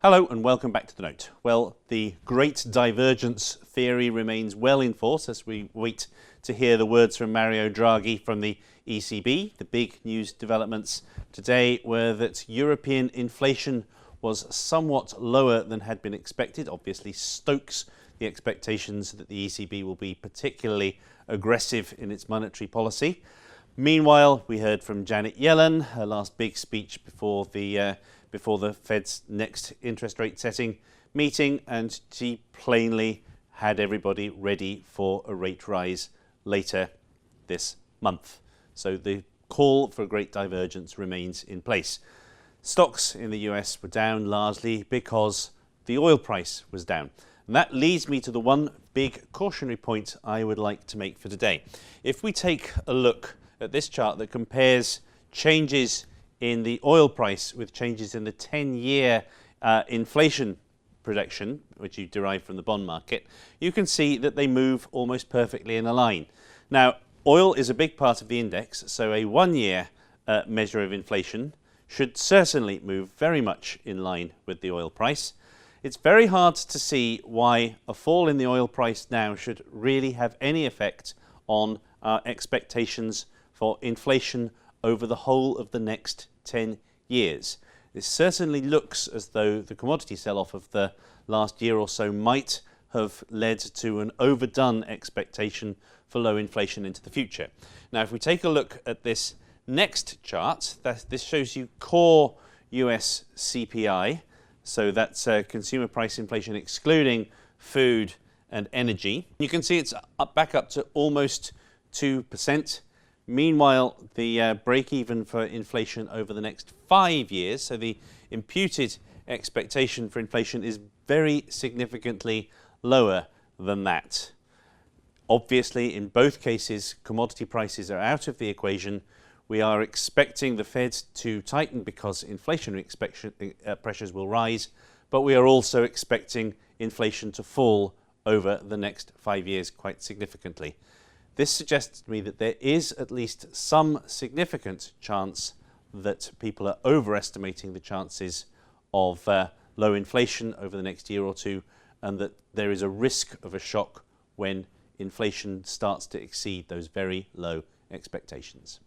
Hello and welcome back to the Note. Well, the great divergence theory remains well in force as we wait to hear the words from Mario Draghi from the ECB. The big news developments today were that European inflation was somewhat lower than had been expected, obviously stokes the expectations that the ECB will be particularly aggressive in its monetary policy. Meanwhile, we heard from Janet Yellen, her last big speech before the Fed's next interest rate setting meeting, and she plainly had everybody ready for a rate rise later this month. So the call for a great divergence remains in place. Stocks in the US were down largely because the oil price was down. And that leads me to the one big cautionary point I would like to make for today. If we take a look at this chart that compares changes in the oil price with changes in the 10-year inflation projection, which you derive from the bond market, you can see that they move almost perfectly in a line. Now, oil is a big part of the index, so a one-year measure of inflation should certainly move very much in line with the oil price. It's very hard to see why a fall in the oil price now should really have any effect on our expectations for inflation over the whole of the next 10 years. This certainly looks as though the commodity sell-off of the last year or so might have led to an overdone expectation for low inflation into the future. Now, if we take a look at this next chart, this shows you core US CPI, so that's consumer price inflation excluding food and energy. You can see it's back up to almost 2%. Meanwhile, the break-even for inflation over the next 5 years, so the imputed expectation for inflation is very significantly lower than that. Obviously, in both cases, commodity prices are out of the equation. We are expecting the Fed to tighten because inflationary pressures will rise, but we are also expecting inflation to fall over the next 5 years quite significantly. This suggests to me that there is at least some significant chance that people are overestimating the chances of low inflation over the next year or two, and that there is a risk of a shock when inflation starts to exceed those very low expectations.